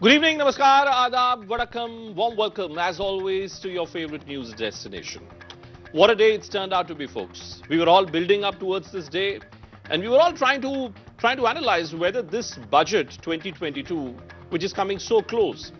Good evening, namaskar, adab, vadakkam, warm welcome as always to your favorite news destination. What a day it's turned out to be, folks. We were all building up towards this day and we were all trying to analyze whether this budget 2022, which is coming so close,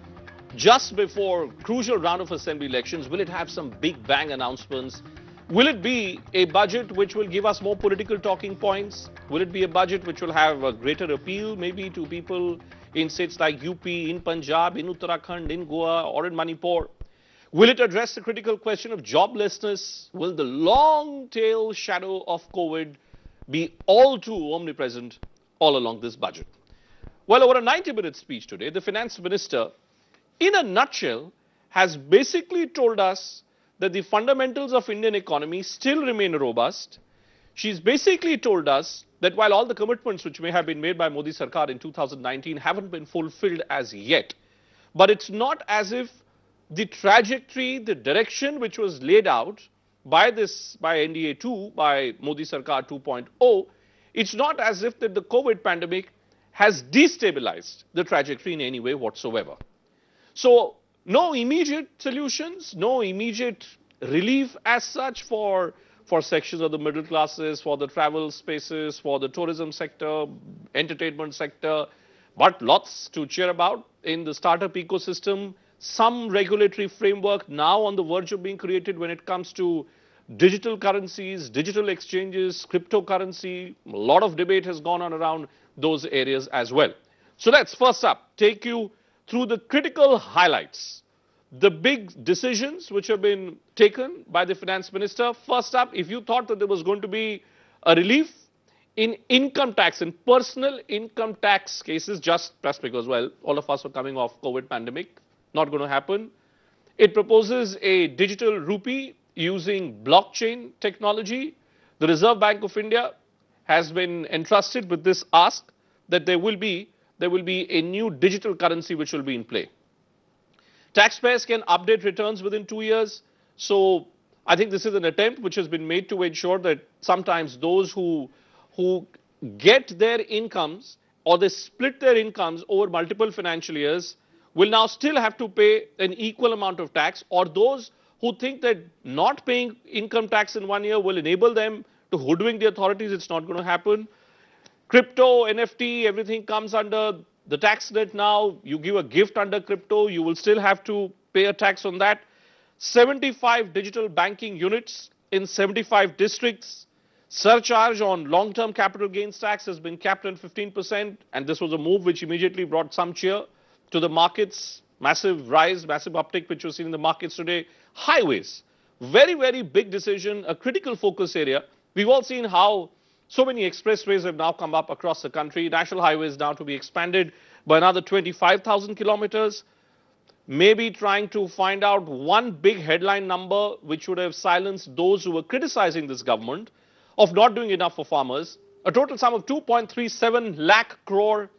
just before crucial round of assembly elections, will it have some big bang announcements? Will it be a budget which will give us more political talking points? Will it be a budget which will have a greater appeal maybe to people in states like UP, in Punjab, in Uttarakhand, in Goa, or in Manipur? Will it address the critical question of joblessness? Will the long tail shadow of COVID be all too omnipresent all along this budget? Well, over a 90-minute speech today, the finance minister, in a nutshell, has basically told us that the fundamentals of Indian economy still remain robust. She's basically told us that while all the commitments which may have been made by Modi Sarkar in 2019 haven't been fulfilled as yet, but it's not as if the trajectory, the direction which was laid out by NDA 2, by Modi Sarkar 2.0, it's not as if that the COVID pandemic has destabilized the trajectory in any way whatsoever. So no immediate solutions, no immediate relief as such for sections of the middle classes, for the travel spaces, for the tourism sector, entertainment sector, but lots to cheer about in the startup ecosystem. Some regulatory framework now on the verge of being created when it comes to digital currencies, digital exchanges, cryptocurrency. A lot of debate has gone on around those areas as well. So let's first up take you through the critical highlights, the big decisions which have been taken by the finance minister. First up, if you thought that there was going to be a relief in income tax, in personal income tax cases, just because, well, all of us were coming off COVID pandemic, not going to happen. It proposes a digital rupee using blockchain technology. The Reserve Bank of India has been entrusted with this ask that there will be a new digital currency which will be in play. Taxpayers can update returns within 2 years. So I think this is an attempt which has been made to ensure that sometimes those who get their incomes or they split their incomes over multiple financial years will now still have to pay an equal amount of tax, or those who think that not paying income tax in 1 year will enable them to hoodwink the authorities. It's not going to happen. Crypto, NFT, everything comes under the tax net now. You give a gift under crypto, you will still have to pay a tax on that. 75 digital banking units in 75 districts. Surcharge on long-term capital gains tax has been capped at 15%, and this was a move which immediately brought some cheer to the markets. Massive rise, massive uptick which was seen in the markets today. Highways, very, very big decision, a critical focus area. We've all seen how so many expressways have now come up across the country. National highways now to be expanded by another 25,000 kilometers. Maybe trying to find out one big headline number which would have silenced those who were criticizing this government of not doing enough for farmers. A total sum of 2.37 lakh crore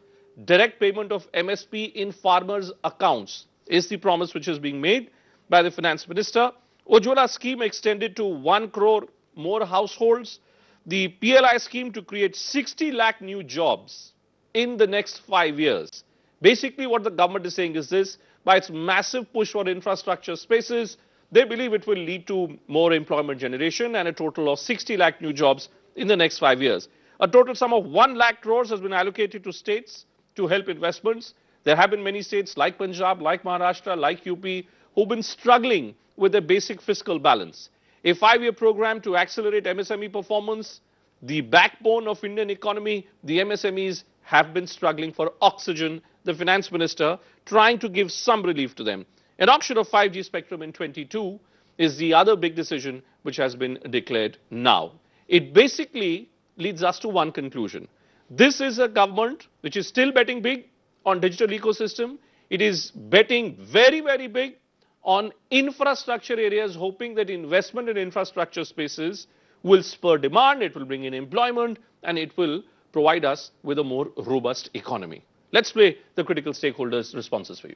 direct payment of MSP in farmers' accounts is the promise which is being made by the finance minister. Ujjwala scheme extended to 1 crore more households. The PLI scheme to create 60 lakh new jobs in the next 5 years. Basically what the government is saying is this: by its massive push for infrastructure spaces, they believe it will lead to more employment generation and a total of 60 lakh new jobs in the next 5 years. A total sum of 1 lakh crores has been allocated to states to help investments. There have been many states like Punjab, like Maharashtra, like UP who've been struggling with their basic fiscal balance. A 5-year program to accelerate MSME performance. The backbone of Indian economy, the MSMEs have been struggling for oxygen. The finance minister trying to give some relief to them. An auction of 5G spectrum in 22 is the other big decision which has been declared now. It basically leads us to one conclusion. This is a government which is still betting big on digital ecosystem. It is betting very, very big on infrastructure areas, hoping that investment in infrastructure spaces will spur demand, it will bring in employment, and it will provide us with a more robust economy. Let's play the critical stakeholders' responses for you.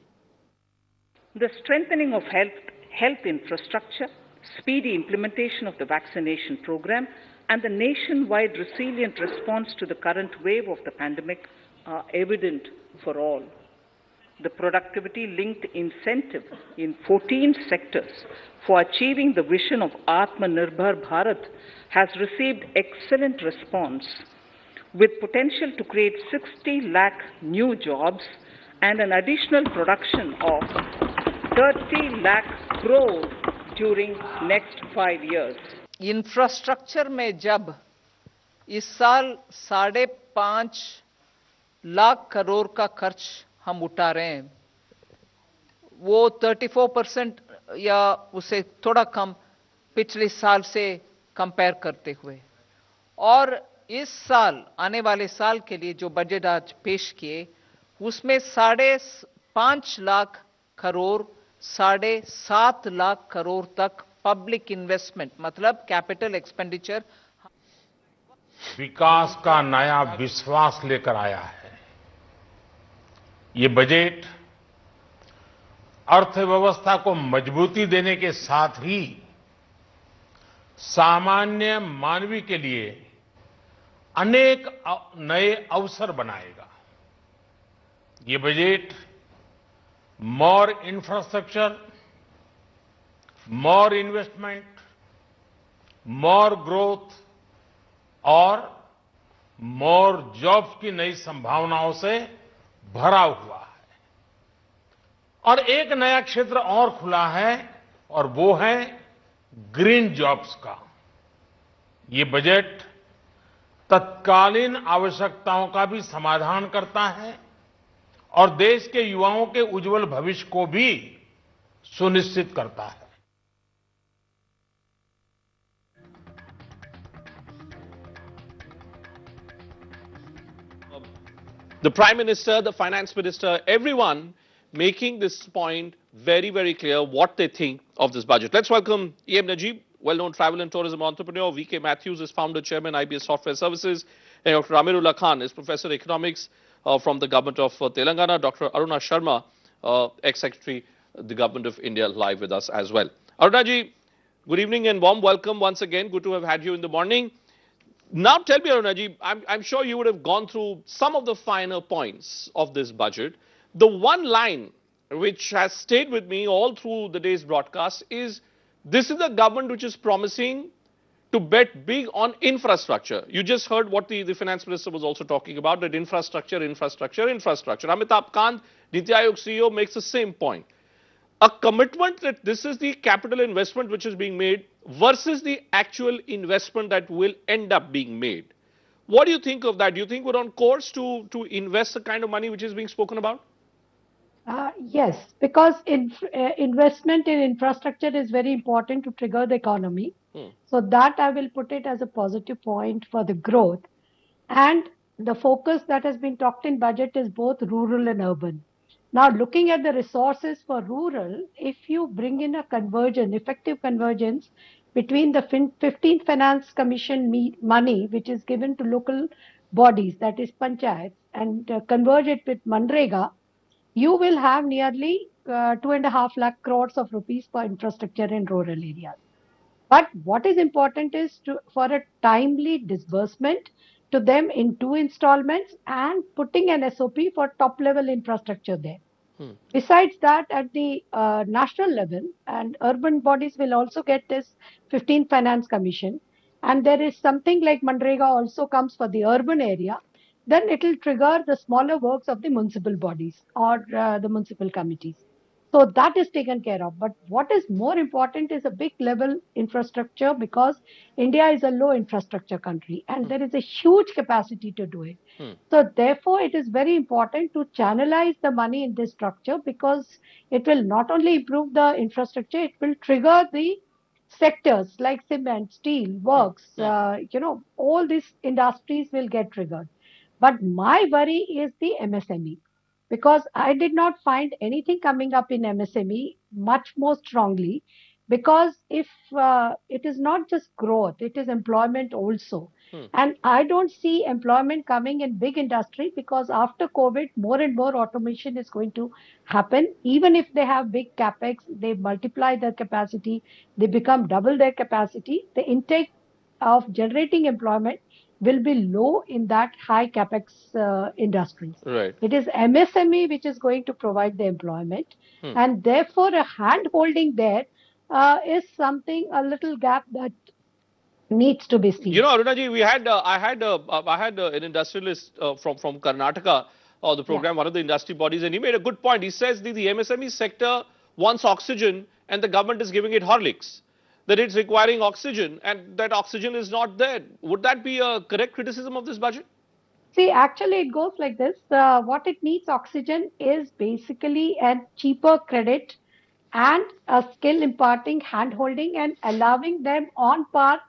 The strengthening of health infrastructure, speedy implementation of the vaccination program, and the nationwide resilient response to the current wave of the pandemic are evident for all. The productivity-linked incentive in 14 sectors for achieving the vision of Atmanirbhar Bharat has received excellent response, with potential to create 60 lakh new jobs and an additional production of 30 lakh crore during next 5 years. Infrastructure में जब इस साल 5.5 लाख करोड़ का खर्च हम उठा रहे हैं, वो 34% या उसे थोड़ा कम पिछले साल से कंपेयर करते हुए, और इस साल आने वाले साल के लिए जो बजट आज पेश किए उसमें 5.5 लाख करोड़ 7.5 लाख करोड़ तक पब्लिक इन्वेस्टमेंट मतलब कैपिटल एक्सपेंडिचर विकास का नया विश्वास लेकर आया है। ये बजट अर्थव्यवस्था को मजबूती देने के साथ ही सामान्य मानवी के लिए अनेक नए अवसर बनाएगा। ये बजट मोर इंफ्रास्ट्रक्चर, मोर इन्वेस्टमेंट, मोर ग्रोथ और मोर जॉब्स की नई संभावनाओं से भरा हुआ है। और एक नया क्षेत्र और खुला है और वो है ग्रीन जॉब्स का। ये बजट तत्कालीन आवश्यकताओं का भी समाधान करता है और देश के युवाओं के उज्जवल भविष्य को भी सुनिश्चित करता है। The Prime Minister, the Finance Minister, everyone making this point very, very clear what they think of this budget. Let's welcome E.M. Najib, well-known travel and tourism entrepreneur. V.K. Mathews is founder, chairman, IBS Software Services. And Dr. Amirullah Khan is professor of economics from the government of Telangana. Dr. Aruna Sharma, ex-secretary, the government of India, live with us as well. Aruna ji, good evening and warm welcome once again. Good to have had you in the morning. Now tell me, Arunaji, I'm sure you would have gone through some of the finer points of this budget. The one line which has stayed with me all through the day's broadcast is this is the government which is promising to bet big on infrastructure. You just heard what the finance minister was also talking about, that infrastructure. Amitabh Kant, Niti Aayog CEO, makes the same point. A commitment that this is the capital investment which is being made versus the actual investment that will end up being made. What do you think of that? Do you think we're on course to invest the kind of money which is being spoken about? Yes, because investment in infrastructure is very important to trigger the economy. So that I will put it as a positive point for the growth. And the focus that has been talked in budget is both rural and urban. Now, looking at the resources for rural, if you bring in a effective convergence between the 15th Finance Commission money, which is given to local bodies, that is panchayats, and converge it with Manrega, you will have nearly 2.5 lakh crores of rupees for infrastructure in rural areas. But what is important is for a timely disbursement to them in 2 installments and putting an SOP for top level infrastructure there. Besides that, at the national level, and urban bodies will also get this 15th Finance Commission, and there is something like Manrega also comes for the urban area, then it will trigger the smaller works of the municipal bodies or the municipal committees. So that is taken care of. But what is more important is a big level infrastructure, because India is a low infrastructure country and there is a huge capacity to do it. So therefore, it is very important to channelize the money in this structure, because it will not only improve the infrastructure, it will trigger the sectors like cement, steel, works, all these industries will get triggered. But my worry is the MSME, because I did not find anything coming up in MSME much more strongly, because if it is not just growth, it is employment also. And I don't see employment coming in big industry, because after COVID, more and more automation is going to happen. Even if they have big capex, they multiply their capacity, they become double their capacity. The intake of generating employment will be low in that high capex industries. Right. It is MSME which is going to provide the employment, Hmm. and therefore a hand holding there is something, a little gap that needs to be You seen. know, Arunaji, I had an industrialist from Karnataka, the Yeah. program, one of the industry bodies, and he made a good point. He says the MSME sector wants oxygen, and the government is giving it Horlicks. That it's requiring oxygen, and that oxygen is not there. Would that be a correct criticism of this budget? See, actually, it goes like this. What it needs oxygen is basically a cheaper credit and a skill imparting, hand holding, and allowing them on par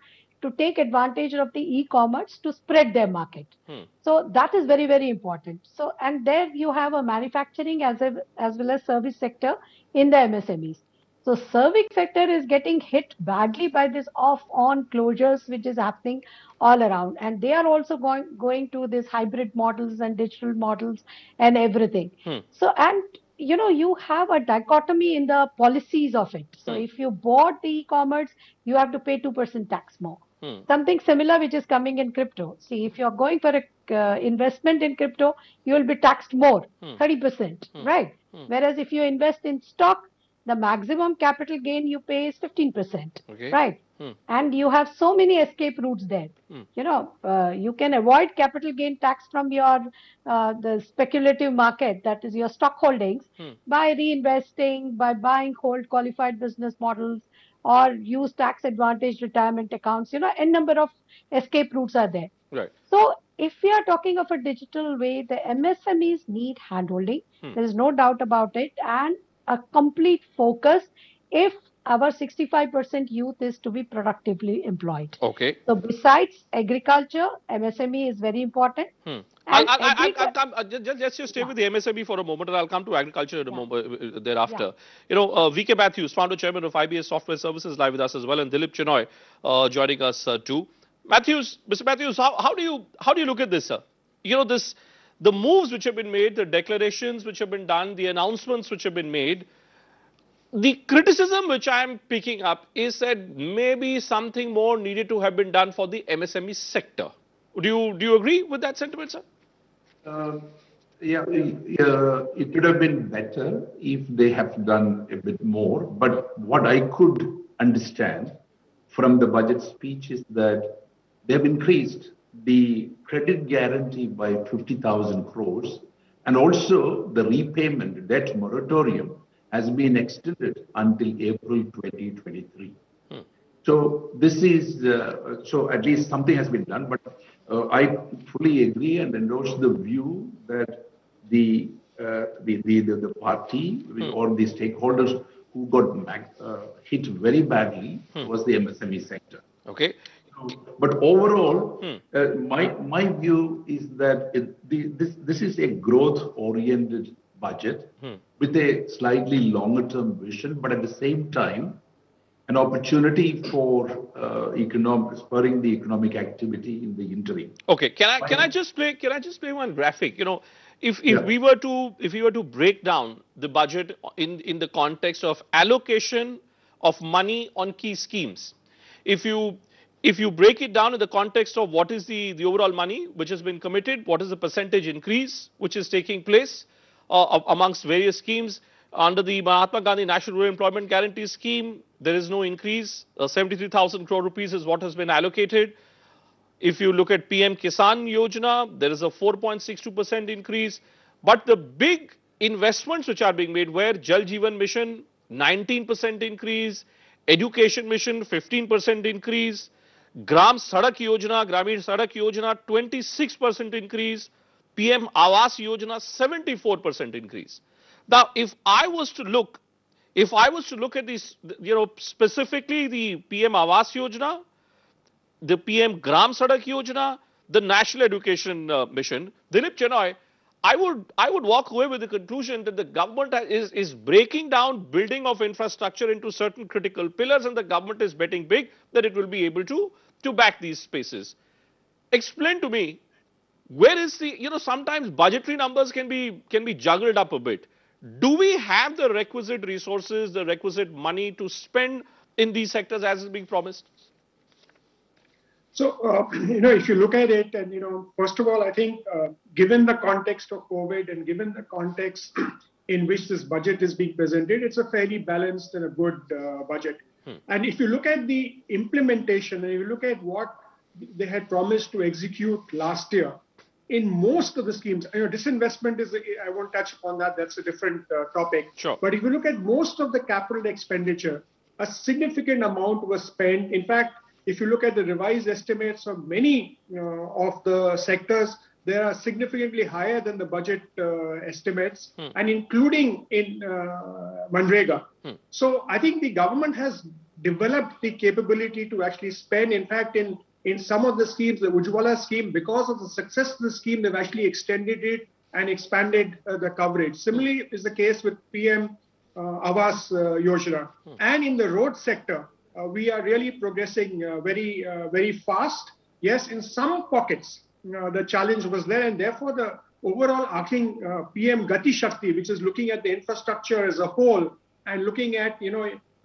to take advantage of the e-commerce to spread their market. Hmm. So that is very, very important. So, and there you have a manufacturing as well as service sector in the MSMEs. So service sector is getting hit badly by this off-on closures, which is happening all around, and they are also going to these hybrid models and digital models and everything. Hmm. So, and you have a dichotomy in the policies of it. So Hmm. if you bought the e-commerce, you have to pay 2% tax more. Hmm. Something similar which is coming in crypto. See, if you're going for a investment in crypto, you will be taxed more, Hmm. 30%, Hmm. right? Hmm. Whereas if you invest in stock, the maximum capital gain you pay is 15%, Okay. right? Hmm. And you have so many escape routes there. Hmm. You can avoid capital gain tax from your the speculative market, that is your stock holdings, Hmm. by reinvesting, by buying hold qualified business models, or use tax advantage retirement accounts. A number of escape routes are there. Right. So if we are talking of a digital way, the MSMEs need handholding. Hmm. There is no doubt about it, and a complete focus if our 65% youth is to be productively employed. Okay. So besides agriculture, MSME is very important. Hmm. And agriculture, I'll come. Just stay yeah, with the MSME for a moment, and I'll come to agriculture in a yeah, moment yeah. thereafter. VK Mathews, founder chairman of IBS Software Services, live with us as well, and Dilip Chenoy joining us too. Mr. Matthews, how do you look at this, sir? This the moves which have been made, the declarations which have been done, the announcements which have been made. The criticism which I am picking up is that maybe something more needed to have been done for the MSME sector. Do you agree with that sentiment, sir? Uh, yeah, it would have been better if they have done a bit more. But what I could understand from the budget speech is that they have increased the credit guarantee by 50,000 crores, and also the repayment debt moratorium has been extended until April 2023. Hmm. So this is so at least something has been done, but I fully agree and endorse the view that the party Hmm. or the stakeholders who got hit very badly Hmm. was the MSME sector. Okay. But overall, Hmm. my view is that this is a growth-oriented budget Hmm. with a slightly longer-term vision, but at the same time, an opportunity for spurring the economic activity in the interim. Okay. Can I My- just play one graphic? If yeah. we were to break down the budget in the context of allocation of money on key schemes, if you break it down in the context of what is the overall money which has been committed, what is the percentage increase which is taking place amongst various schemes. Under the Mahatma Gandhi National Rural Employment Guarantee Scheme, there is no increase. 73,000 crore rupees is what has been allocated. If you look at PM Kisan Yojana, there is a 4.62% increase. But the big investments which are being made, where Jal Jeevan Mission, 19% increase, Education Mission, 15% increase, Gram Sadak Yojana, Gramin Sadak Yojana, 26% increase, PM Awas Yojana, 74% increase. Now, if I was to look at this, specifically the PM Awas Yojana, the PM Gram Sadak Yojana, the National Education Mission, Dilip Chenoy, I would walk away with the conclusion that the government is breaking down building of infrastructure into certain critical pillars, and the government is betting big that it will be able to back these spaces. Explain to me, where is sometimes budgetary numbers can be juggled up a bit. Do we have the requisite resources, the requisite money to spend in these sectors as is being promised? If you look at it, and first of all, I think given the context of COVID and given the context in which this budget is being presented, it's a fairly balanced and a good budget. And if you look at the implementation, and if you look at what they had promised to execute last year, in most of the schemes, disinvestment is, I won't touch upon that, that's a different topic. Sure. But if you look at most of the capital expenditure, a significant amount was spent. In fact, if you look at the revised estimates of many of the sectors, they are significantly higher than the budget estimates, and including in Manrega. So I think the government has developed the capability to actually spend. In fact, in some of the schemes, the Ujjwala scheme, because of the success of the scheme, they've actually extended it and expanded the coverage. Similarly is the case with PM Awas Yojana. And in the road sector, we are really progressing very fast. Yes, in some pockets, the challenge was there, and therefore the overall arcing PM Gati Shakti, which is looking at the infrastructure as a whole and looking at,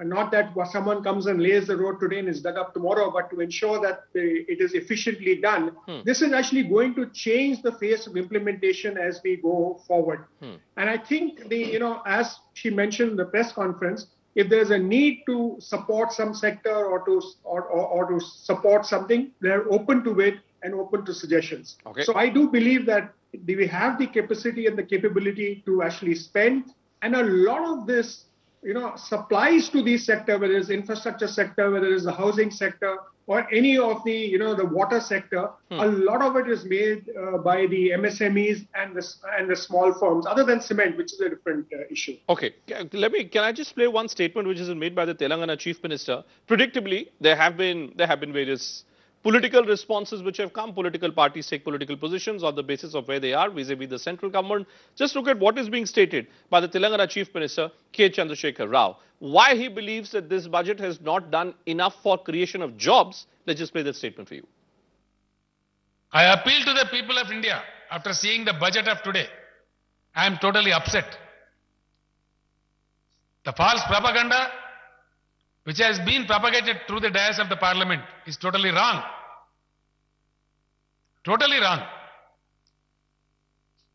not that someone comes and lays the road today and is dug up tomorrow, but to ensure that it is efficiently done. This is actually going to change the face of implementation as we go forward. And I think as she mentioned in the press conference, if there's a need to support some sector or to support something, they're open to it and open to suggestions. Okay. So I do believe that we have the capacity and the capability to actually spend, and a lot of this supplies to these sector, whether it's infrastructure sector, whether it's the housing sector, or any of the the water sector. A lot of it is made by the MSMEs and the small firms, other than cement, which is a different issue. Okay, can I just play one statement which has been made by the Telangana Chief Minister? Predictably, there have been various political responses which have come. Political parties take political positions on the basis of where they are vis-a-vis the central government. Just look at what is being stated by the Telangana Chief Minister, K. Chandrasekhar Rao. Why he believes that this budget has not done enough for creation of jobs. Let's just play that statement for you. I appeal to the people of India after seeing the budget of today. I am totally upset. The false propaganda which has been propagated through the dais of the parliament is totally wrong. Totally wrong.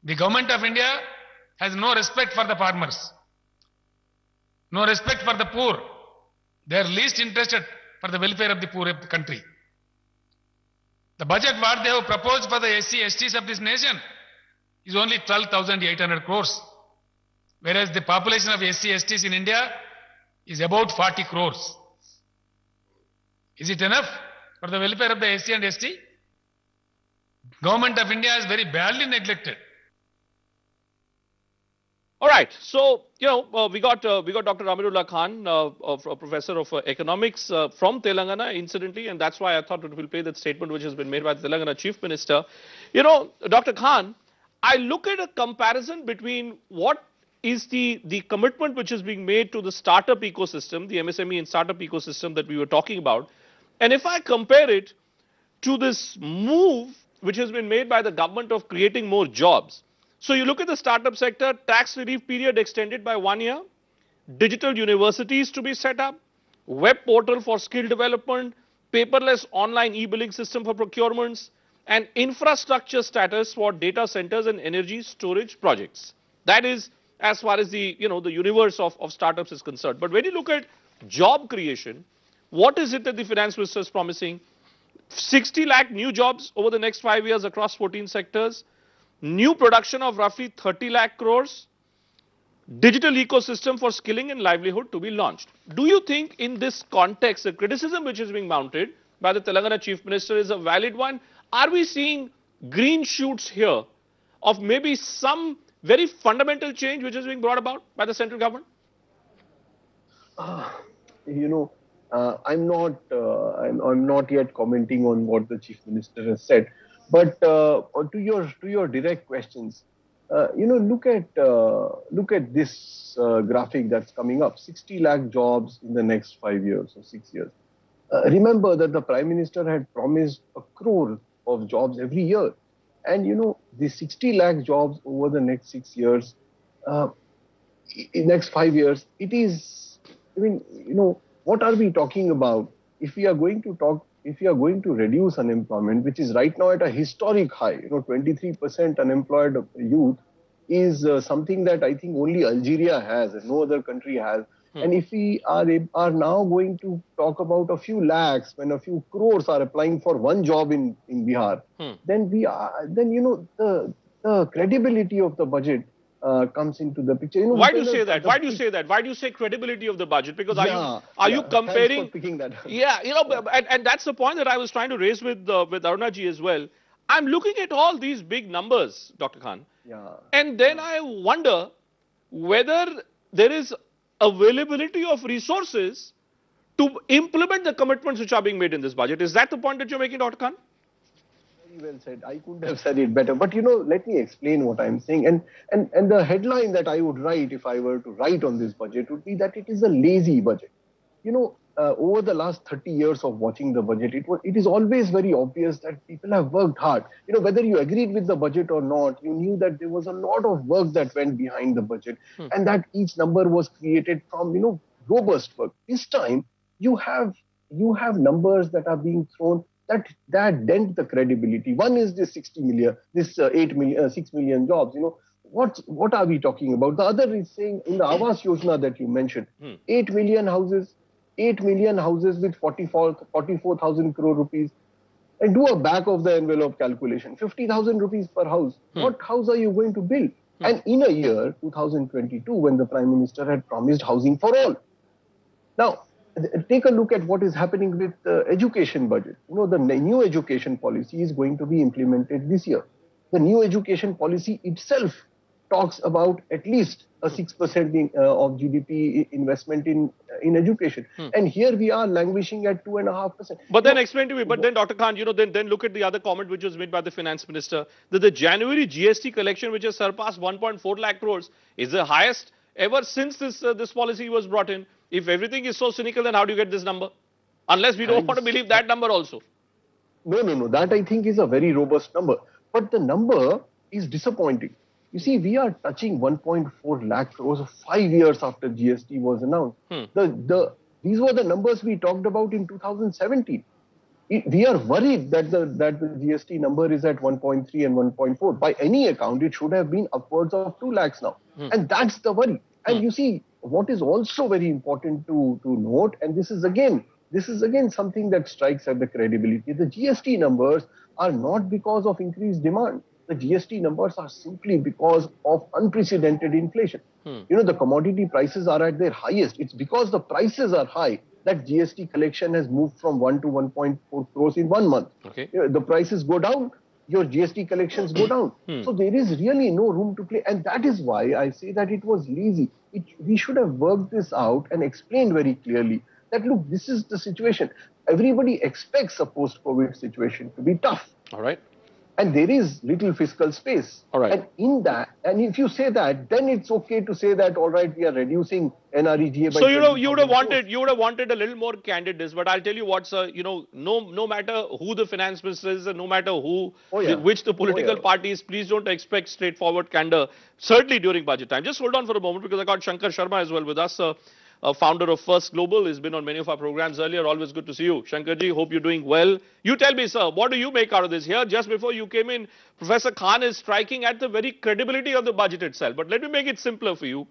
The government of India has no respect for the farmers, no respect for the poor. They are least interested for the welfare of the poor of the country. The budget what they have proposed for the SC, STs of this nation is only 12,800 crores, whereas the population of SC, STs in India is about 40 crores. Is it enough for the welfare of the SC and ST? Government of India is very badly neglected. All right, so we got Dr. Amirullah Khan, a professor of economics from Telangana, incidentally, and that's why I thought it will play that statement which has been made by the Telangana Chief Minister. Dr. Khan, I look at a comparison between what is the commitment which is being made to the startup ecosystem, the MSME and startup ecosystem that we were talking about, and if I compare it to this move which has been made by the government of creating more jobs. So you look at the startup sector, tax relief period extended by 1 year, digital universities to be set up, web portal for skill development, paperless online e-billing system for procurements, and infrastructure status for data centers and energy storage projects. That is as far as the universe of startups is concerned. But when you look at job creation, what is it that the finance minister is promising? 60 lakh new jobs over the next 5 years across 14 sectors, new production of roughly 30 lakh crores, digital ecosystem for skilling and livelihood to be launched. Do you think in this context, the criticism which is being mounted by the Telangana Chief Minister is a valid one? Are we seeing green shoots here of maybe some very fundamental change which is being brought about by the central government? I'm not yet commenting on what the Chief Minister has said, but to your direct questions, look at this graphic that's coming up: 60 lakh jobs in the next 5 years or 6 years. Remember that the Prime Minister had promised 1 crore of jobs every year, and the 60 lakh jobs over the next 6 years, next 5 years, it is. What are we talking about? If we are going to talk if you are going to reduce unemployment, which is right now at a historic high, 23% unemployed youth is something that I think only Algeria has and no other country has. And if we are now going to talk about a few lakhs, when a few crores are applying for one job in Bihar, then the credibility of the budget comes into the picture. Why do you say that? Why do you say that? Why do you say credibility of the budget? Because are you comparing? Thanks for picking that up. Yeah, and that's the point that I was trying to raise with Aruna ji as well. I'm looking at all these big numbers, Dr. Khan, and then I wonder whether there is availability of resources to implement the commitments which are being made in this budget. Is that the point that you're making, Dr. Khan? Very well said. I couldn't have said it better. But let me explain what I'm saying. And the headline that I would write if I were to write on this budget would be that it is a lazy budget. Over the last 30 years of watching the budget, it is always very obvious that people have worked hard. Whether you agreed with the budget or not, you knew that there was a lot of work that went behind the budget and that each number was created from, robust work. This time, you have numbers that are being thrown that dent the credibility. One is this 60 million, this 6 million jobs. What are we talking about? The other is saying in the Awas Yojana that you mentioned, 8 million houses with 44,000 crore rupees. And do a back of the envelope calculation, 50,000 rupees per house. What house are you going to build? And in a year, 2022, when the Prime Minister had promised housing for all. Now, take a look at what is happening with the education budget. The new education policy is going to be implemented this year. The new education policy itself talks about at least a 6% of GDP investment in education. And here we are languishing at 2.5%. But then explain to me, but then Dr. Khan, then look at the other comment which was made by the finance minister, that the January GST collection, which has surpassed 1.4 lakh crores, is the highest ever since this policy was brought in. If everything is so cynical, then how do you get this number? Unless we don't want to believe that number also. No. That I think is a very robust number. But the number is disappointing. You see, we are touching 1.4 lakh crores 5 years after GST was announced. These were the numbers we talked about in 2017. We are worried that the GST number is at 1.3 and 1.4. By any account, it should have been upwards of 2 lakhs now. And that's the worry. And you see, what is also very important to note, and this is again something that strikes at the credibility. The GST numbers are not because of increased demand. The GST numbers are simply because of unprecedented inflation. The commodity prices are at their highest. It's because the prices are high that GST collection has moved from 1 to 1.4 crores in 1 month. Okay. The prices go down, your GST collections go down. So there is really no room to play. And that is why I say that it was lazy. We should have worked this out and explained very clearly that, look, this is the situation. Everybody expects a post-COVID situation to be tough. All right. And there is little fiscal space. All right. And in that, and if you say that, then it's okay to say that, all right, we are reducing NREGA by. So you would have wanted a little more candidness, but I'll tell you what, sir. No matter who the finance minister is, and no matter which the political party is, please don't expect straightforward candor. Certainly during budget time. Just hold on for a moment, because I got Shankar Sharma as well with us. Founder of First Global, has been on many of our programs earlier. Always good to see you. Shankarji, hope you're doing well. You tell me, sir, what do you make out of this? Here, just before you came in, Professor Khan is striking at the very credibility of the budget itself. But let me make it simpler for you.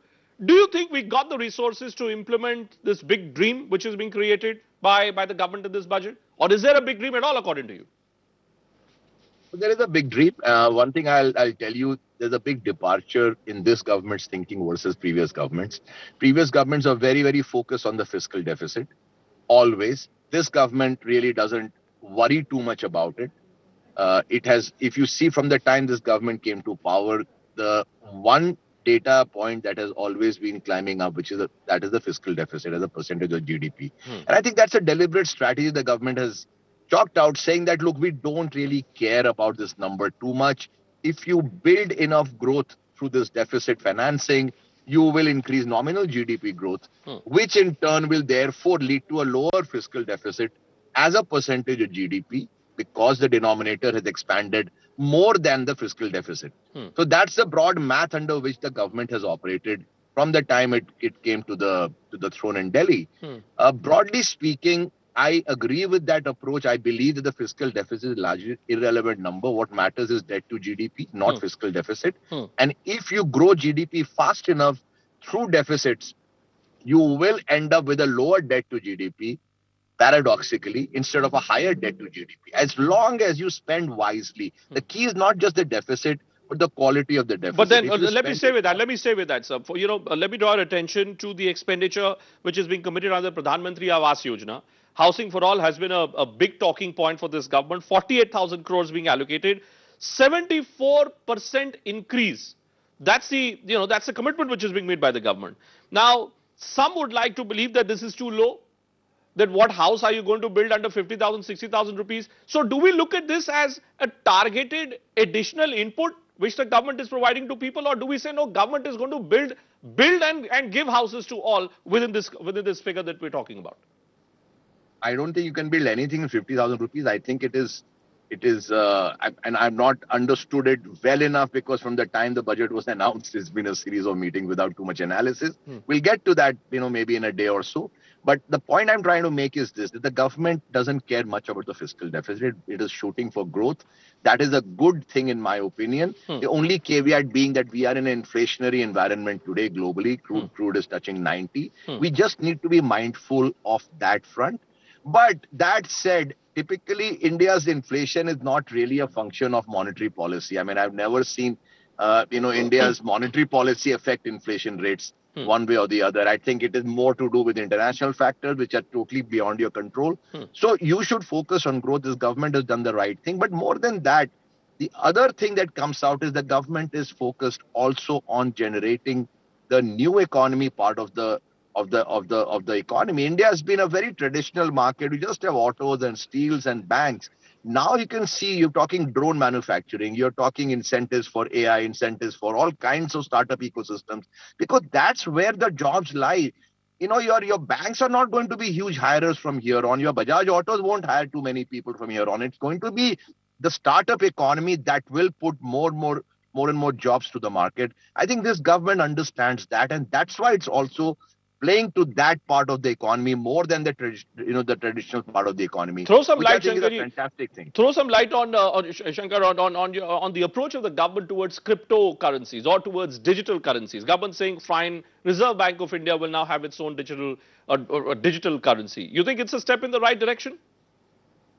Do you think we got the resources to implement this big dream which is being created by the government in this budget? Or is there a big dream at all, according to you? There is a big dream. One thing I'll tell you, there's a big departure in this government's thinking versus previous governments. Previous governments are very, very focused on the fiscal deficit. Always. This government really doesn't worry too much about it. If you see from the time this government came to power, the one data point that has always been climbing up, that is the fiscal deficit as a percentage of GDP. And I think that's a deliberate strategy the government has chalked out, saying that, look, we don't really care about this number too much. If you build enough growth through this deficit financing, you will increase nominal GDP growth, which in turn will therefore lead to a lower fiscal deficit as a percentage of GDP, because the denominator has expanded more than the fiscal deficit. So that's the broad math under which the government has operated from the time it came to the throne in Delhi. Broadly speaking, I agree with that approach. I believe that the fiscal deficit is largely irrelevant number. What matters is debt to GDP, not fiscal deficit. And if you grow GDP fast enough through deficits, you will end up with a lower debt to GDP, paradoxically, instead of a higher debt to GDP. As long as you spend wisely, the key is not just the deficit, but the quality of the deficit. But then If you let me spend stay it with that. Let me stay with that, sir. For, let me draw your attention to the expenditure which is being committed under Pradhan Mantri Awas Yojana. Housing for all has been a big talking point for this government. 48,000 crores being allocated, 74% increase. That's that's the commitment which is being made by the government. Now, some would like to believe that this is too low. That what house are you going to build under 50,000, 60,000 rupees? So do we look at this as a targeted additional input which the government is providing to people, or do we say no, government is going to build and give houses to all within this figure that we're talking about? I don't think you can build anything in 50,000 rupees. I think it is, and I've not understood it well enough, because from the time the budget was announced, it's been a series of meetings without too much analysis. We'll get to that, maybe in a day or so. But the point I'm trying to make is this, that the government doesn't care much about the fiscal deficit. It is shooting for growth. That is a good thing, in my opinion. The only caveat being that we are in an inflationary environment today globally. Crude is touching 90. We just need to be mindful of that front. But that said, typically India's inflation is not really a function of monetary policy. I mean, I've never seen, India's monetary policy affect inflation rates one way or the other. I think it is more to do with international factors which are totally beyond your control. So you should focus on growth. This government has done the right thing. But more than that, the other thing that comes out is the government is focused also on generating the new economy part of the economy. India has been a very traditional market. We just have autos and steels and banks. Now you can see, you're talking drone manufacturing, you're talking incentives for AI, incentives for all kinds of startup ecosystems, because that's where the jobs lie. Your banks are not going to be huge hirers from here on. Your Bajaj Autos won't hire too many people from here on. It's going to be the startup economy that will put more and more jobs to the market. I think this government understands that, and that's why it's also playing to that part of the economy more than the traditional part of the economy. Throw some light, Shankar. Shankar. Fantastic thing. Throw some light on Shankar on the approach of the government towards cryptocurrencies or towards digital currencies. Government saying fine, Reserve Bank of India will now have its own digital currency. You think it's a step in the right direction?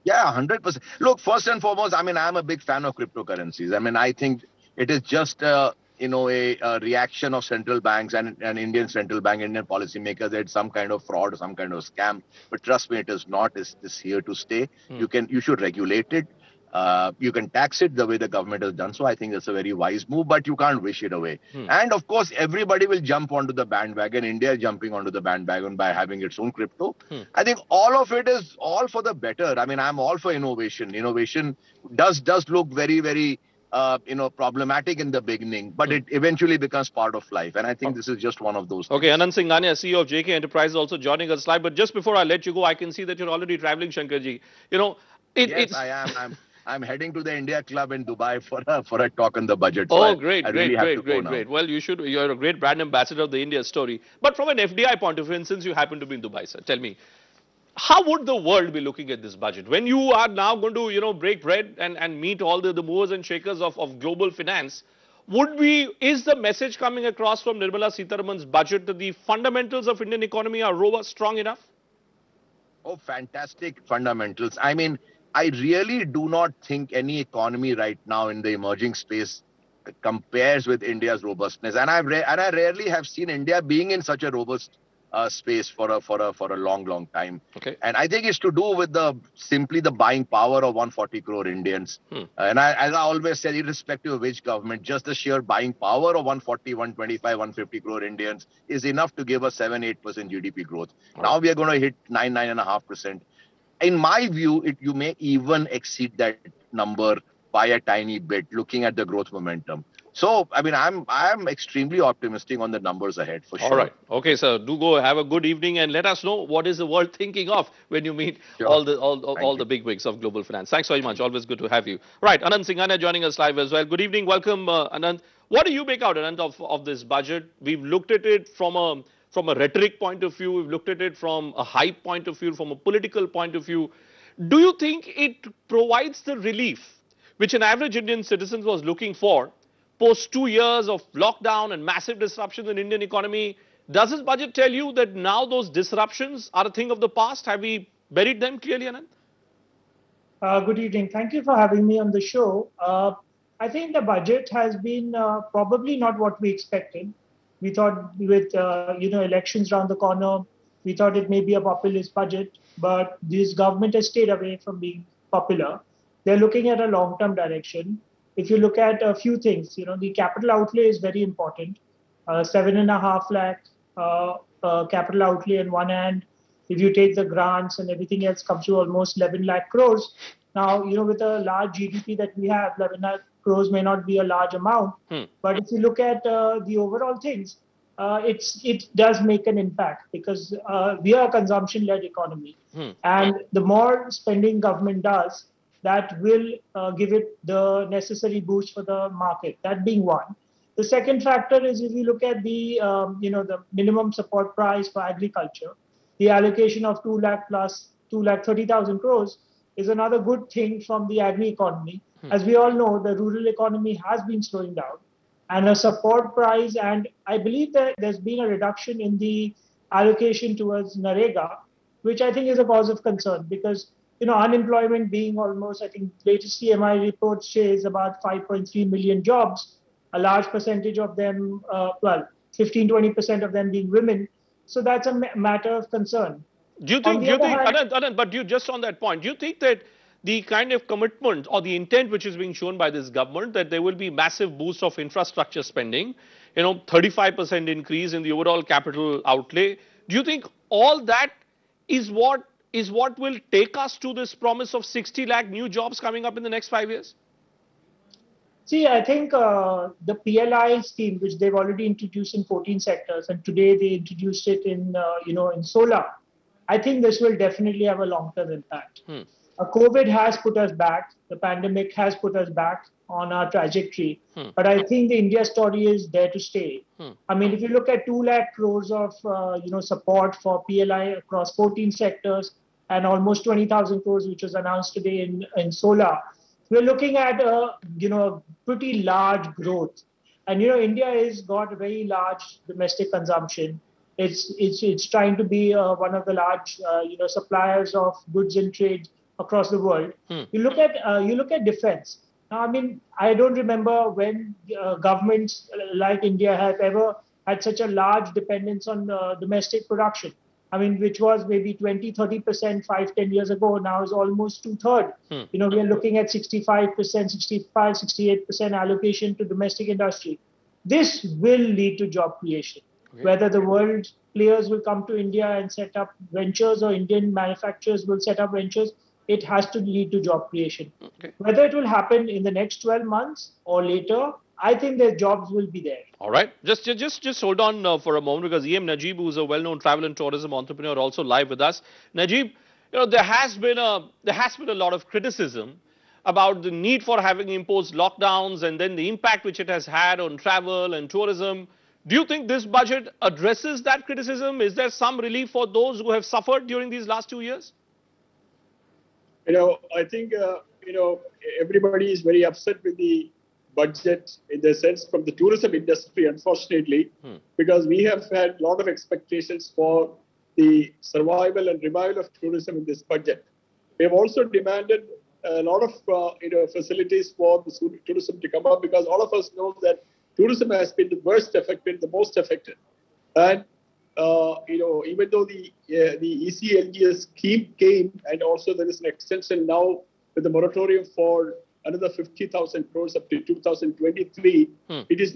Yeah, 100%. Look, first and foremost, I mean, I'm a big fan of cryptocurrencies. I mean, I think it is just a reaction of central banks and Indian central bank, Indian policymakers, that some kind of fraud, some kind of scam. But trust me, it is not. It's here to stay. You should regulate it. You can tax it the way the government has done so. I think that's a very wise move, but you can't wish it away. And of course, everybody will jump onto the bandwagon. India is jumping onto the bandwagon by having its own crypto. I think all of it is all for the better. I mean, I'm all for innovation. Innovation does look very, very problematic in the beginning, but it eventually becomes part of life. And I think this is just one of those things. Okay, Anand Singhania, CEO of JK Enterprises, also joining us live. But just before I let you go, I can see that you're already traveling, Shankarji. Yes, I am. I'm heading to the India Club in Dubai for a talk on the budget. So great. Well, you're a great brand ambassador of the India story. But from an FDI point of view, and since you happen to be in Dubai, sir, tell me, how would the world be looking at this budget when you are now going to, break bread and meet all the movers and shakers of global finance? Is the message coming across from Nirmala Sitharaman's budget that the fundamentals of Indian economy are robust, strong enough? Oh, fantastic fundamentals. I mean, I really do not think any economy right now in the emerging space compares with India's robustness. And I rarely have seen India being in such a robust space for a long time. Okay. And I think it's to do with simply the buying power of 140 crore Indians. And as I always said, irrespective of which government, just the sheer buying power of 140, 125, 150 crore Indians is enough to give us 7-8% GDP growth. Now we are going to hit 9.5%. In my view, you may even exceed that number by a tiny bit, looking at the growth momentum. So, I mean, I'm extremely optimistic on the numbers ahead, for sure. All right. Okay, sir. Do go have a good evening and let us know what is the world thinking of when you meet all the bigwigs of global finance. Thanks very much. Always good to have you. Right. Anand Singhania joining us live as well. Good evening. Welcome, Anand. What do you make out, Anand, of this budget? We've looked at it from from a rhetoric point of view, we've looked at it from a hype point of view, from a political point of view. Do you think it provides the relief which an average Indian citizen was looking for post 2 years of lockdown and massive disruptions in the Indian economy? Does this budget tell you that now those disruptions are a thing of the past? Have we buried them clearly, Anand? Good evening. Thank you for having me on the show. I think the budget has been probably not what we expected. We thought with elections around the corner, we thought it may be a populist budget, but this government has stayed away from being popular. They're looking at a long-term direction. If you look at a few things, the capital outlay is very important. 7.5 lakh capital outlay on one hand. If you take the grants and everything else, comes to almost 11 lakh crores. Now, with a large GDP that we have, 11 lakh crores may not be a large amount. But if you look at the overall things, it does make an impact because we are a consumption-led economy. And the more spending government does, that will give it the necessary boost for the market. That being one. The second factor is if you look at the the minimum support price for agriculture, the allocation of 2 lakh plus 2,30,000 crores is another good thing from the agri economy. As we all know, the rural economy has been slowing down, and a support price, and I believe that there's been a reduction in the allocation towards Narega, which I think is a cause of concern because unemployment being almost, I think, latest CMI report says about 5.3 million jobs, a large percentage of them, 15-20% of them being women. So that's a matter of concern. Do you think, Anand, but just on that point, do you think that the kind of commitment or the intent which is being shown by this government that there will be massive boost of infrastructure spending, 35% increase in the overall capital outlay, do you think all that is what will take us to this promise of 60 lakh new jobs coming up in the next 5 years? See, I think the PLI scheme, which they've already introduced in 14 sectors, and today they introduced it in solar, I think this will definitely have a long-term impact. COVID has put us back. The pandemic has put us back on our trajectory. But I think the India story is there to stay. I mean, if you look at 2 lakh crores of support for PLI across 14 sectors and almost 20,000 crores, which was announced today in solar, we're looking at pretty large growth. And India has got a very large domestic consumption. It's trying to be one of the large suppliers of goods and trade across the world. You look at defense. Now, I mean, I don't remember when governments like India have ever had such a large dependence on domestic production. I mean, which was maybe 20-30% 5-10 years ago, now is almost 2/3. We are looking at 65%, 68% allocation to domestic industry. This will lead to job creation. Whether the world players will come to India and set up ventures or Indian manufacturers will set up ventures, it has to lead to job creation. Whether it will happen in the next 12 months or later, I think the jobs will be there. All right. Just hold on for a moment because EM Najib, who's a well-known travel and tourism entrepreneur, also live with us. Najib, there has been a lot of criticism about the need for having imposed lockdowns and then the impact which it has had on travel and tourism. Do you think this budget addresses that criticism? Is there some relief for those who have suffered during these last 2 years? I think, everybody is very upset with the budget in the sense from the tourism industry, unfortunately, because we have had a lot of expectations for the survival and revival of tourism in this budget. We have also demanded a lot of, facilities for the tourism to come up because all of us know that tourism has been the worst affected, the most affected. And, even though the ECLGS scheme came and also there is an extension now with the moratorium for another 50,000 crores up to 2023, it is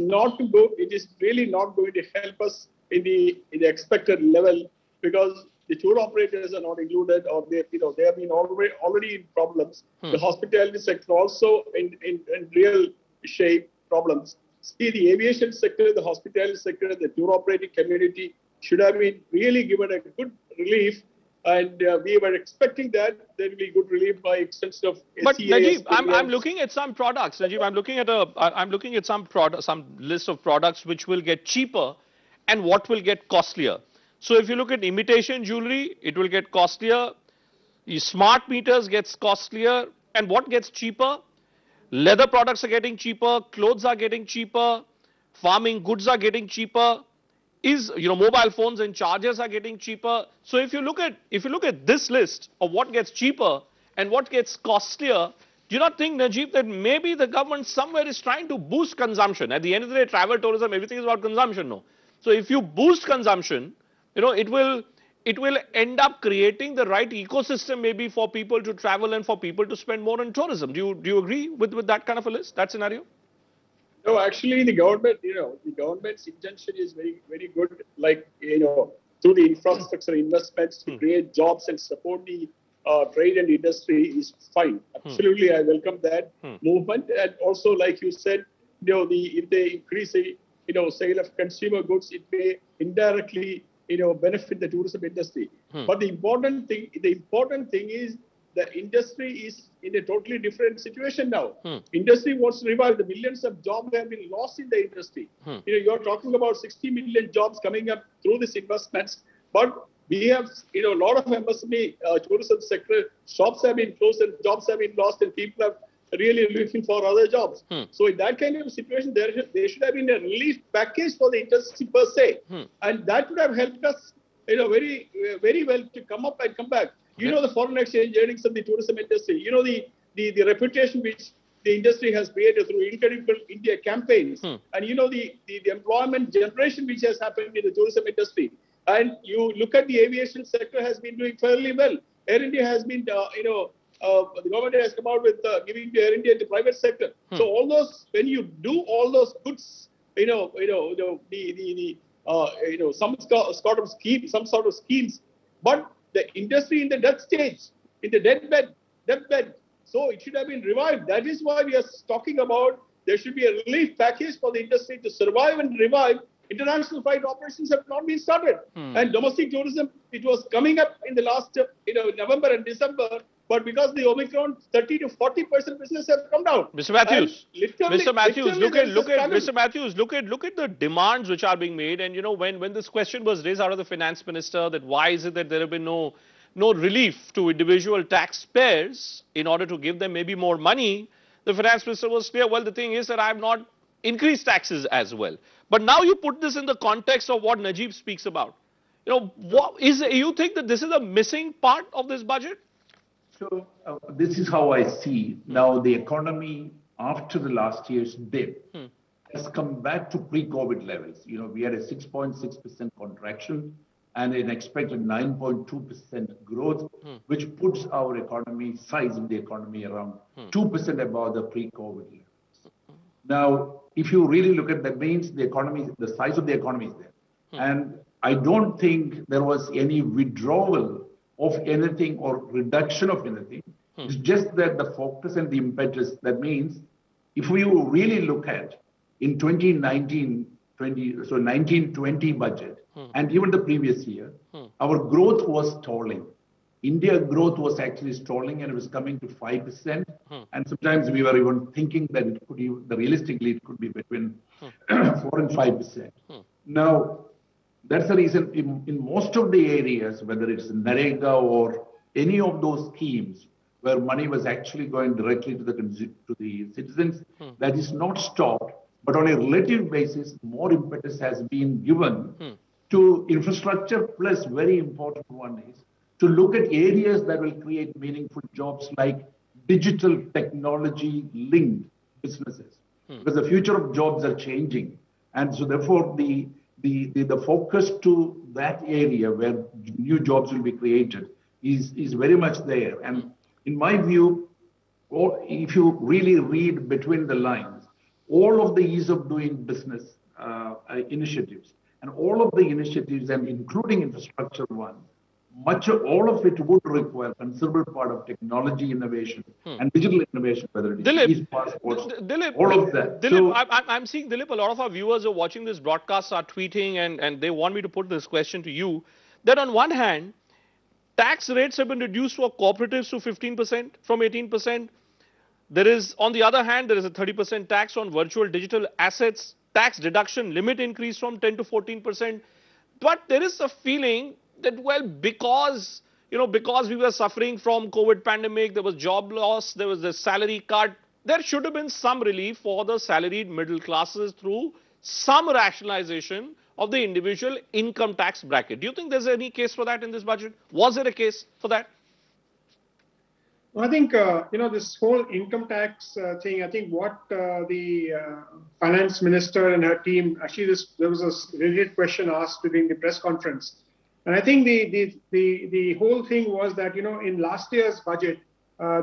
really not going to help us in the expected level because the tour operators are not included or they have been already in problems. The hospitality sector also in real shape problems. See, the aviation sector, the hospitality sector, the tour operating community should have been really given a good relief, and we were expecting that there will be good relief by extension of. But Najib, I'm looking at some products. Najib, I'm looking at some list of products which will get cheaper and what will get costlier. So if you look at imitation jewelry, it will get costlier. Smart meters gets costlier, and what gets cheaper? Leather products are getting cheaper, clothes are getting cheaper, farming goods are getting cheaper, mobile phones and chargers are getting cheaper. So if you look at this list of what gets cheaper and what gets costlier, do you not think, Najib, that maybe the government somewhere is trying to boost consumption? At the end of the day, travel, tourism, everything is about consumption, no? So if you boost consumption, it will end up creating the right ecosystem maybe for people to travel and for people to spend more on tourism. Do you agree with that kind of a list, that scenario? No, actually, the government, the government's intention is very good. Like, through the infrastructure investments to create jobs and support the trade and industry is fine. Absolutely, I welcome that movement. And also, like you said, if they increase the, sale of consumer goods, it may indirectly, benefit the tourism industry. But the important thing is the industry is in a totally different situation now. Industry wants to revive. The millions of jobs have been lost in the industry. You're talking about 60 million jobs coming up through these investments, but we have, a lot of MSME tourism sector shops have been closed and jobs have been lost, and people are really looking for other jobs. So in that kind of situation, there should have been a relief package for the industry per se, and that would have helped us, very very well to come up and come back. The foreign exchange earnings of the tourism industry. The reputation which the industry has created through Incredible India campaigns, and the employment generation which has happened in the tourism industry. And you look at the aviation sector has been doing fairly well. Air India has been, the government has come out with giving to Air India the private sector. So all those, when you do all those goods, some sort of schemes, but the industry in the death stage, in the deathbed. So it should have been revived. That is why we are talking about there should be a relief package for the industry to survive and revive. International flight operations have not been started. And domestic tourism, it was coming up in the last, November and December. But because of the Omicron, 30 to 40% business have come down. Mr. Mathews, look at the demands which are being made. And when this question was raised out of the finance minister, that why is it that there have been no relief to individual taxpayers in order to give them maybe more money, the finance minister was clear. Well, the thing is that I have not increased taxes as well. But now you put this in the context of what Najib speaks about. You think that this is a missing part of this budget? So this is how I see now the economy after the last year's dip has come back to pre-COVID levels. We had a 6.6% contraction and an expected 9.2% growth, which puts our economy size in the economy around 2% above the pre-COVID levels. Now, if you really look at that, means the economy, the size of the economy is there, and I don't think there was any withdrawal of anything or reduction of anything. It's just that the focus and the impetus. That means if we really look at in 19-20 budget and even the previous year, our growth was stalling. India growth was actually stalling and it was coming to 5%. And sometimes we were even thinking that it could even, realistically, it could be between 4 and 5%. Now, that's the reason in most of the areas, whether it's Narega or any of those schemes where money was actually going directly to the citizens, that is not stopped. But on a relative basis, more impetus has been given to infrastructure, plus very important one is to look at areas that will create meaningful jobs like digital technology linked businesses. Because the future of jobs are changing. And so therefore the focus to that area where new jobs will be created is very much there. And in my view, if you really read between the lines, all of the ease of doing business initiatives and all of the initiatives, and including infrastructure one, all of it would require considerable part of technology innovation and digital innovation, whether it is e-passports, all of that. Dilip, I'm seeing, Dilip, a lot of our viewers are watching this broadcast, are tweeting, and they want me to put this question to you, that on one hand, tax rates have been reduced for cooperatives to 15% from 18%. There is, on the other hand, there is a 30% tax on virtual digital assets. tax deduction limit increased from 10 to 14%. But there is a feeling that, well, because we were suffering from COVID pandemic, there was job loss, there was the salary cut, there should have been some relief for the salaried middle classes through some rationalization of the individual income tax bracket. Do you think there's any case for that in this budget? Was there a case for that? I think, this whole income tax thing, I think what the finance minister and her team, actually there was a related question asked during the press conference. And I think the whole thing was that, in last year's budget,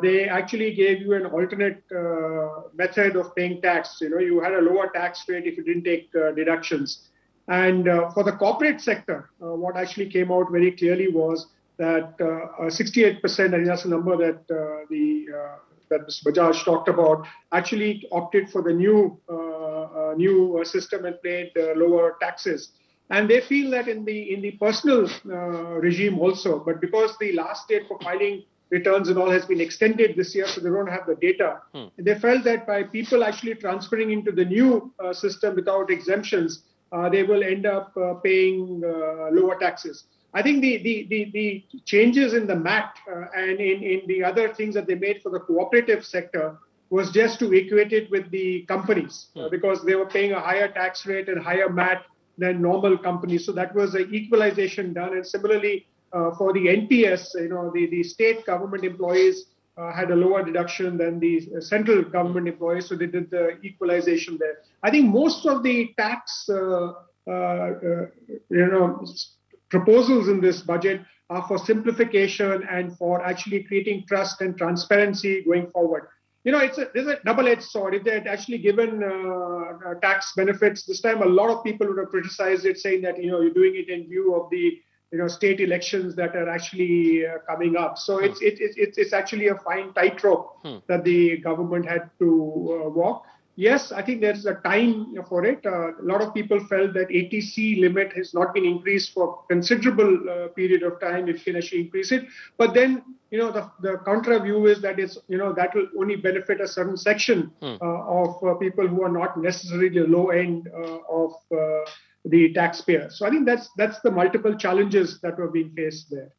they actually gave you an alternate method of paying tax. You had a lower tax rate if you didn't take deductions. And for the corporate sector, what actually came out very clearly was that 68%, and that's the number that that Mr. Bajaj talked about, actually opted for the new system and paid lower taxes. And they feel that in the personal regime also, but because the last date for filing returns and all has been extended this year, so they don't have the data. They felt that by people actually transferring into the new system without exemptions, they will end up paying lower taxes. I think the changes in the MAT and in the other things that they made for the cooperative sector was just to equate it with the companies because they were paying a higher tax rate and higher MAT than normal companies. So that was an equalization done. And similarly, for the NPS, the state government employees had a lower deduction than the central government employees. So they did the equalization there. I think most of the tax, proposals in this budget are for simplification and for actually creating trust and transparency going forward. There's a double-edged sword. If they had actually given tax benefits this time, a lot of people would have criticized it, saying that you're doing it in view of the state elections that are actually coming up. So it's actually a fine tightrope that the government had to walk. Yes, I think there's a time for it. A lot of people felt that ATC limit has not been increased for considerable period of time. It can actually increase it. But then, the counter view is that that will only benefit a certain section of people who are not necessarily the low end of the taxpayer. So I think that's the multiple challenges that were being faced there.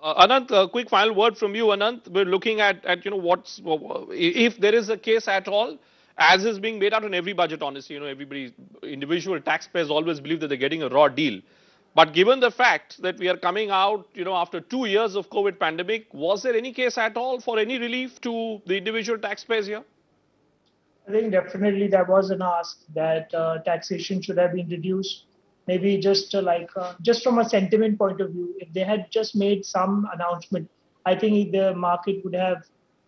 Anant, a quick final word from you, Anant. We're looking at what's, if there is a case at all, as is being made out in every budget, honestly, individual taxpayers always believe that they're getting a raw deal. But given the fact that we are coming out, after 2 years of COVID pandemic, was there any case at all for any relief to the individual taxpayers here? I think definitely there was an ask that taxation should have been reduced. Maybe just just from a sentiment point of view, if they had just made some announcement, I think the market would have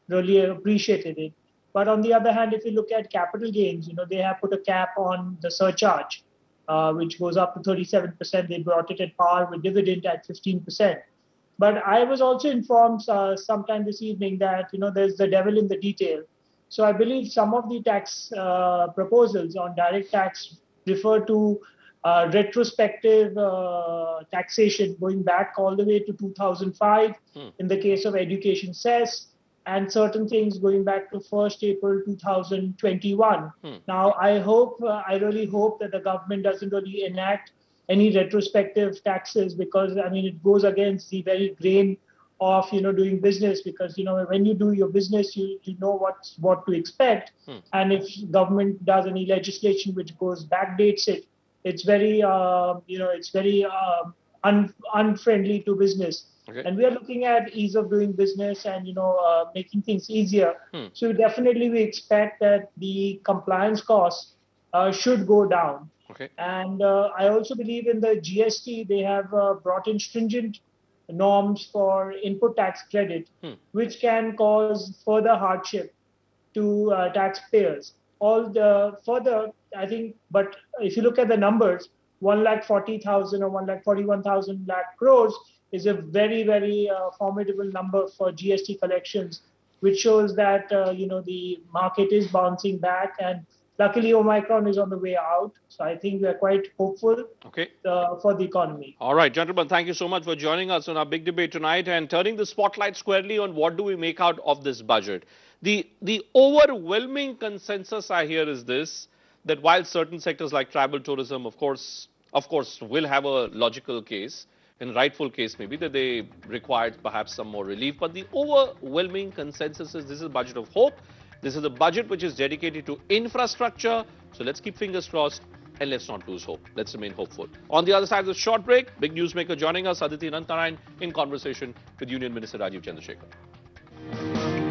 really appreciated it. But on the other hand, if you look at capital gains, they have put a cap on the surcharge, which goes up to 37%. They brought it at par with dividend at 15%. But I was also informed sometime this evening that, there's the devil in the detail. So I believe some of the tax proposals on direct tax refer to retrospective taxation going back all the way to 2005 in the case of education cess, and certain things going back to 1st April 2021. Now, I really hope that the government doesn't really enact any retrospective taxes, because, it goes against the very grain of, doing business, because, when you do your business, you know what to expect. And if government does any legislation which backdates it, it's very, unfriendly to business. Okay. And we are looking at ease of doing business and, making things easier. So definitely we expect that the compliance costs should go down. Okay. And I also believe in the GST, they have brought in stringent norms for input tax credit, which can cause further hardship to taxpayers. Further, I think, but if you look at the numbers, 1,40,000 or 1,41,000 crores is a very, very formidable number for GST collections, which shows that, the market is bouncing back, and luckily Omicron is on the way out. So I think we are quite hopeful for the economy. All right, gentlemen, thank you so much for joining us on our big debate tonight and turning the spotlight squarely on what do we make out of this budget. The overwhelming consensus I hear is this, that while certain sectors like travel tourism, of course, will have a logical case and rightful case maybe that they required perhaps some more relief. But the overwhelming consensus is this is a budget of hope. This is a budget which is dedicated to infrastructure. So let's keep fingers crossed and let's not lose hope. Let's remain hopeful. On the other side of the short break, big newsmaker joining us, Aditi Anantarayan, in conversation with Union Minister Rajiv Chandrasekhar.